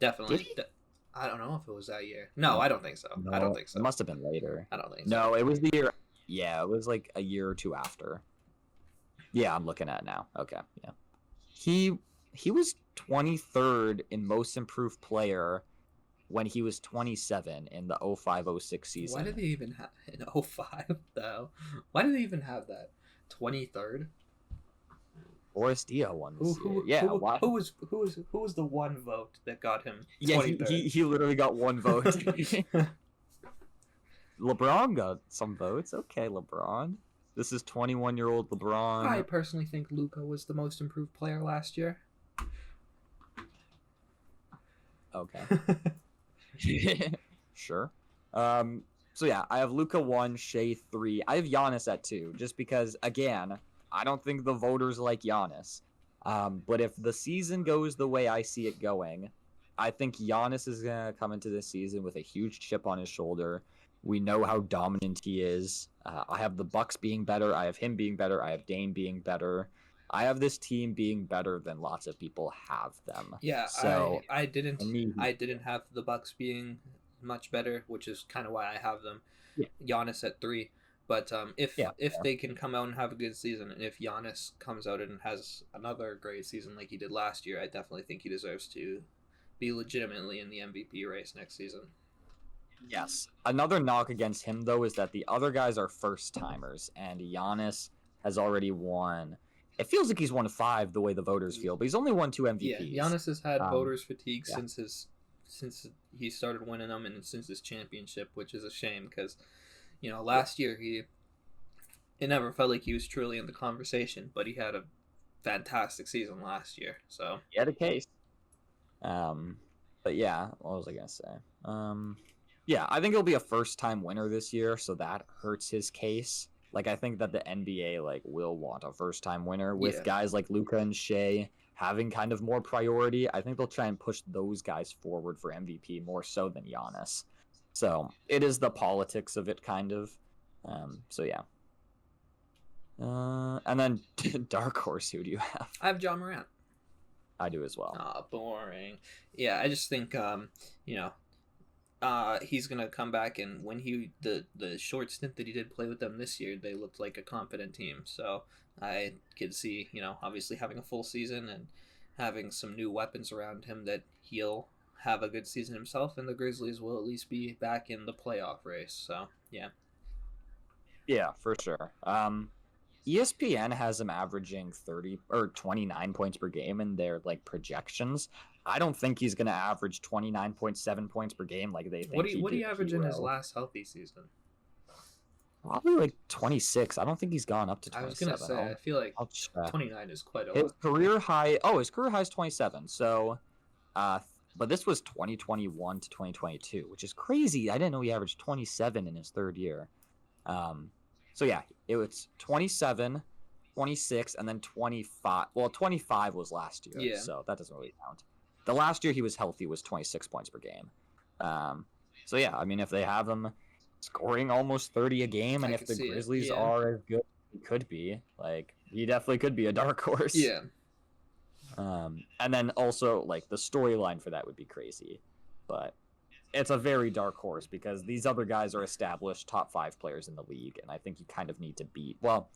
B: Definitely.
A: Did he?
B: I don't know if it was that year. No, I don't think so. I don't think so.
A: It must have been later.
B: I don't think so.
A: No, it was the year. Yeah, it was like a year or two after. Yeah, I'm looking at it now. Okay, yeah. He was 23rd in most improved player when he was 27 in the 05-06 season.
B: Why did they even have in 05 though? Why did they even have that? 23rd?
A: Boris Dio won this year. Yeah, why?
B: Who was the one vote that got him?
A: Yeah,
B: 23rd?
A: he literally got one vote. LeBron got some votes. Okay, LeBron. This is 21-year-old LeBron.
B: I personally think Luka was the most improved player last year.
A: Okay. Sure. So yeah, I have Luka 1, Shea 3. I have Giannis at 2, just because again, I don't think the voters like Giannis. But if the season goes the way I see it going, I think Giannis is gonna come into this season with a huge chip on his shoulder. We know how dominant he is. I have the Bucks being better. I have him being better. I have Dame being better. I have this team being better than lots of people have them.
B: Yeah,
A: so
B: I didn't
A: for me-
B: I didn't have the Bucks being much better, which is kind of why I have them.
A: Yeah.
B: Giannis at 3. But if
A: Yeah.
B: they can come out and have a good season, and if Giannis comes out and has another great season like he did last year, I definitely think he deserves to be legitimately in the MVP race next season.
A: Yes. Another knock against him, though, is that the other guys are first timers, and Giannis has already won. It feels like he's won 5 the way the voters feel, but he's only won 2 MVPs.
B: Yeah, Giannis has had voters fatigue
A: yeah.
B: since he started winning them and since his championship, which is a shame because, last year it never felt like he was truly in the conversation, but he had a fantastic season last year. So
A: He had a case. But yeah, what was I gonna say? Yeah, I think he'll be a first-time winner this year, so that hurts his case. Like, I think that the NBA will want a first-time winner with guys like Luka and Shea having kind of more priority. I think they'll try and push those guys forward for MVP more so than Giannis. So it is the politics of it, kind of. So yeah. And then Dark Horse, who do you have?
B: I have John Morant.
A: I do as well.
B: Ah, boring. Yeah, I just think he's gonna come back, and when the short stint that he did play with them this year, they looked like a confident team. So I could see, obviously having a full season and having some new weapons around him that he'll have a good season himself, and the Grizzlies will at least be back in the playoff race. So yeah.
A: Yeah, for sure. ESPN has him averaging 30 or 29 points per game in their like projections. I don't think he's going to average 29.7 points per game like they think
B: What do you
A: he
B: average in his
A: will.
B: last healthy season?
A: Probably like 26. I don't think he's gone up to
B: I was gonna
A: 27.
B: say I feel like
A: I'll check.
B: 29 is quite a
A: His
B: lot.
A: career high. Oh, his career high is 27. So, but this was 2021 to 2022, which is crazy. I didn't know he averaged 27 in his third year. So yeah, it was 27, 26, and then 25. Well, 25 was last year,
B: Yeah.
A: so that doesn't really count. The last year he was healthy was 26 points per game. So yeah, I mean, if they have him scoring almost 30 a game, and
B: I
A: if
B: can
A: the
B: see it,
A: Grizzlies
B: yeah.
A: are as good as he could be, like he definitely could be a dark horse.
B: Yeah.
A: And then also like the storyline for that would be crazy, but it's a very dark horse because these other guys are established top 5 players in the league, and I think you kind of need to beat. Well,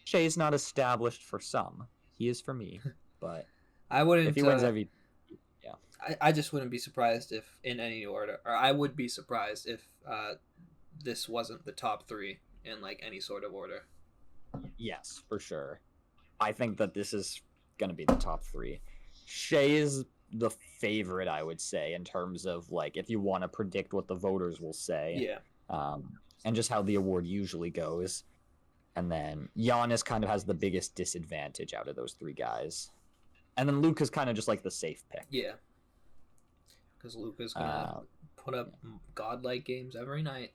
A: Shea's not established for some; he is for me. But
B: I wouldn't.
A: if he wins every, yeah,
B: I just wouldn't be surprised if in any order, or I would be surprised if this wasn't the top 3 in like any sort of order.
A: yes, for sure. I think that this is going to be the top 3. Shea is the favorite, I would say, in terms of like if you want to predict what the voters will say.
B: Yeah.
A: And just how the award usually goes. And then Giannis kind of has the biggest disadvantage out of those 3 guys. And then Luka's kind of just like the safe pick.
B: Yeah. Because Luka's gonna put up godlike games every night.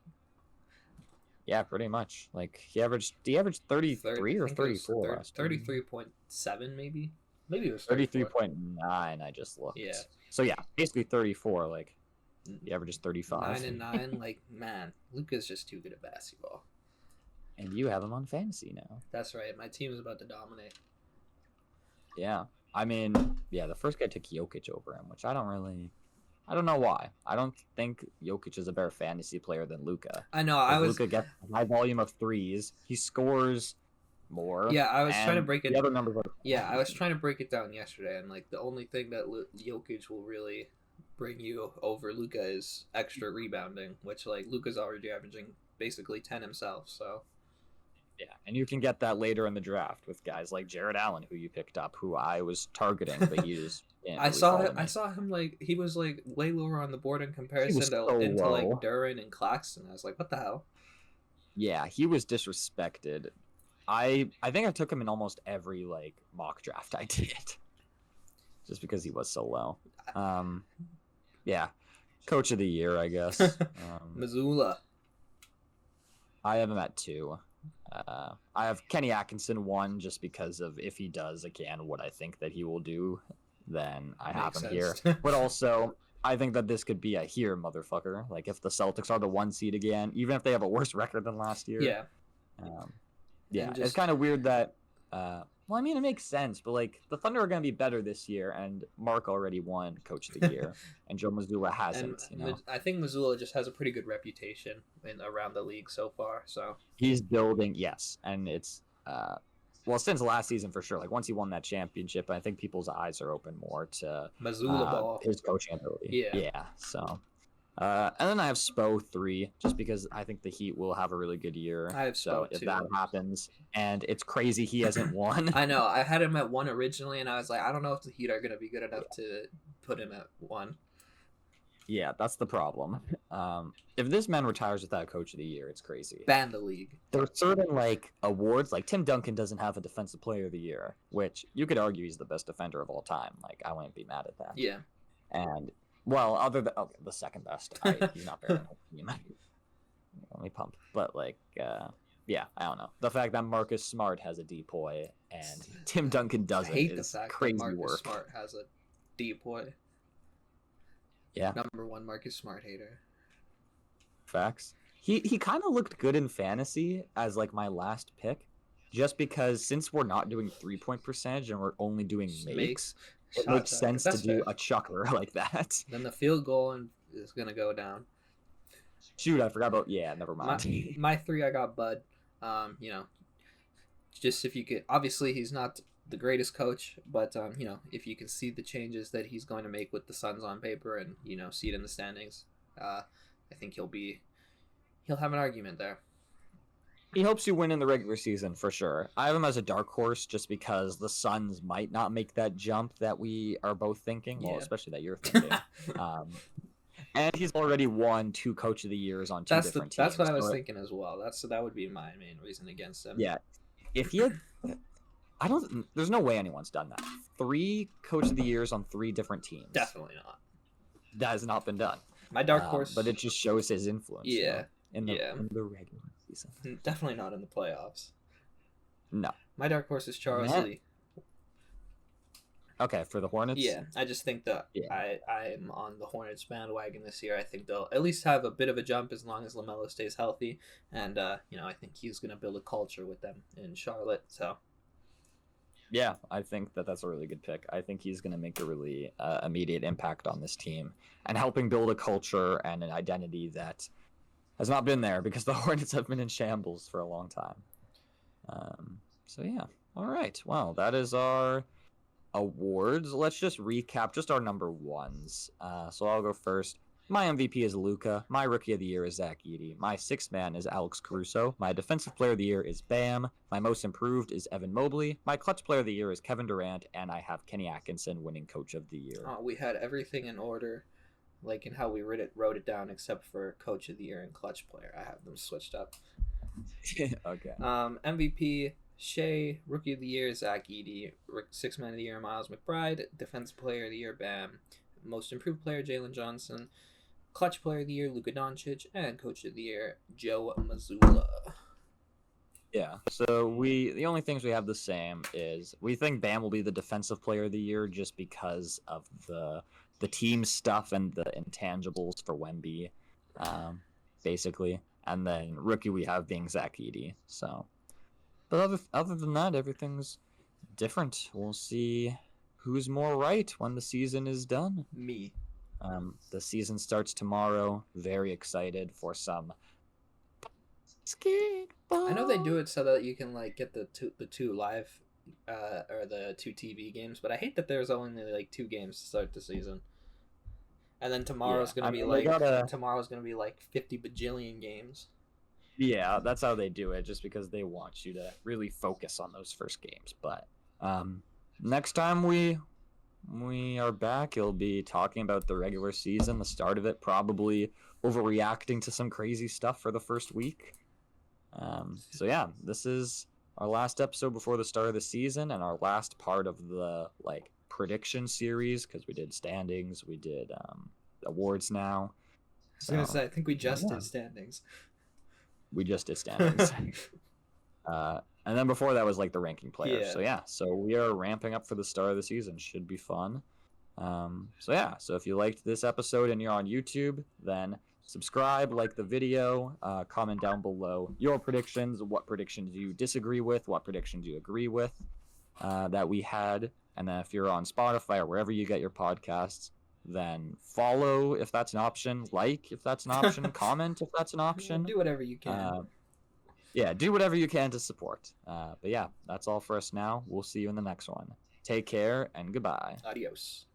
A: Yeah, pretty much. Like he averaged 33 or 34?
B: 33.7 maybe. Maybe it was
A: 33.9. I just looked.
B: Yeah.
A: So yeah, basically 34. Like he averages 35.
B: 9 and 9. Like man, Luka's just too good at basketball.
A: And you have him on fantasy now.
B: That's right. My team is about to dominate.
A: Yeah. I mean, yeah, the first guy took Jokic over him, which I don't know why. I don't think Jokic is a better fantasy player than Luka.
B: I know.
A: Luka gets a high volume of threes. He scores more.
B: Yeah, I was trying to break it.
A: The other numbers are
B: Yeah, I was trying to break it down yesterday, and like the only thing that Jokic will really bring you over Luka is extra rebounding, which like Luka's already averaging basically 10 himself. So
A: yeah, and you can get that later in the draft with guys like Jared Allen, who you picked up, who I was targeting, but you just
B: I saw him like he was like way lower on the board in comparison to like Duran and Claxton. I was like, what the hell?
A: Yeah, he was disrespected. I think I took him in almost every like mock draft I did, just because he was so low. Yeah, coach of the year, I guess.
B: Mazzulla.
A: I have him at 2. I have Kenny Atkinson 1 just because of if he does again what I think that he will do, then I have him here. But also, I think that this could be a here motherfucker. Like if the Celtics are the 1 seed again, even if they have a worse record than last year.
B: Yeah.
A: Yeah, it's kind of weird that. Well, I mean, it makes sense, but like the Thunder are going to be better this year, and Mark already won Coach of the Year, and Joe Mazzulla hasn't.
B: I think Mazzulla just has a pretty good reputation around the league so far. So
A: he's building, yes, and it's well since last season for sure. Like once he won that championship, I think people's eyes are open more to
B: Mazzulla ball,
A: his coaching ability.
B: Yeah.
A: So. And then I have Spo 3, just because I think the Heat will have a really good year.
B: I have Spo
A: so if
B: 2.
A: that happens, and it's crazy he hasn't won.
B: I know. I had him at 1 originally, and I was like, I don't know if the Heat are going to be good enough to put him at 1.
A: Yeah, that's the problem. If this man retires without Coach of the Year, it's crazy.
B: Ban the league.
A: There are certain like awards, like Tim Duncan doesn't have a Defensive Player of the Year, which you could argue he's the best defender of all time. Like I wouldn't be mad at that.
B: Yeah.
A: And well, other than the second best, he's not very good. Let me pump, but like, yeah, I don't know. The fact that Marcus Smart has a DPOY and Tim Duncan doesn't is crazy
B: that Marcus
A: work.
B: Smart has a DPOY.
A: Yeah.
B: Number 1 Marcus Smart hater.
A: Facts. He kind of looked good in fantasy as like my last pick, just because since we're not doing 3-point percentage and we're only doing makes. It makes sense to do a chucker like that.
B: Then the field goal is going to go down.
A: Shoot, I forgot about... Yeah, never mind.
B: My 3, I got Bud. Just if you could... Obviously, he's not the greatest coach, but, if you can see the changes that he's going to make with the Suns on paper and, see it in the standings, I think he'll have an argument there.
A: He hopes you win in the regular season for sure. I have him as a dark horse just because the Suns might not make that jump that we are both thinking. Well,
B: Yeah.
A: especially that you're thinking. And he's already won 2 Coach of the Years on 2 different teams.
B: That's what I was
A: so,
B: thinking as well. That would be my main reason against him.
A: Yeah, if he had, there's no way anyone's done that. 3 Coach of the Years on 3 different teams.
B: Definitely not.
A: That has not been done.
B: My dark horse,
A: but it just shows his influence.
B: Yeah,
A: in the regular season.
B: Definitely not in the playoffs.
A: No.
B: My dark horse is Charles Lee.
A: Okay, for the Hornets?
B: Yeah, I just think that I'm on the Hornets bandwagon this year. I think they'll at least have a bit of a jump as long as LaMelo stays healthy. And, I think he's going to build a culture with them in Charlotte. So,
A: yeah, I think that's a really good pick. I think he's going to make a really immediate impact on this team and helping build a culture and an identity that has not been there because the Hornets have been in shambles for a long time. So, yeah. All right. Well, that is our awards. Let's just recap just our number ones. So I'll go first. My MVP is Luka. My Rookie of the Year is Zach Edey. My sixth man is Alex Caruso. My Defensive Player of the Year is Bam. My Most Improved is Evan Mobley. My Clutch Player of the Year is Kevin Durant, and I have Kenny Atkinson winning Coach of the Year.
B: We had everything in order, like in how we wrote it down, except for Coach of the Year and Clutch Player. I have them switched up.
A: Okay.
B: MVP Shea, Rookie of the Year Zach Edey, Sixth Man of the Year Miles McBride, Defensive Player of the Year Bam, Most Improved Player Jalen Johnson, Clutch Player of the Year Luka Doncic, and Coach of the Year Joe Mazzulla.
A: Yeah, so the only things we have the same is we think Bam will be the Defensive Player of the Year just because of the team stuff and the intangibles for Wemby, basically. And then rookie we have being Zach Edey. So, but other than that, everything's different. We'll see who's more right when the season is done.
B: Me.
A: The season starts tomorrow. Very excited for some basketball.
B: I know they do it so that you can like get the two live or the 2 TV games, but I hate that there's only like 2 games to start the season. And then tomorrow's gonna be like 50 bajillion games.
A: Yeah, that's how they do it, just because they want you to really focus on those first games. But next time we are back, you'll be talking about the regular season, the start of it, probably overreacting to some crazy stuff for the first week. So yeah, this is our last episode before the start of the season and our last part of the prediction series, because we did standings, we did awards now.
B: I was gonna say, I think we just did standings.
A: We just did standings. And then before that was the ranking players.
B: Yeah.
A: So we are ramping up for the start of the season. Should be fun. So if you liked this episode and you're on YouTube, then subscribe, like the video, comment down below your predictions, what predictions you disagree with, what predictions you agree with that we had. And then if you're on Spotify or wherever you get your podcasts, then follow if that's an option, like if that's an option, comment if that's an option.
B: Do whatever you can.
A: Do whatever you can to support. But yeah, that's all for us now. We'll see you in the next one. Take care and goodbye.
B: Adios.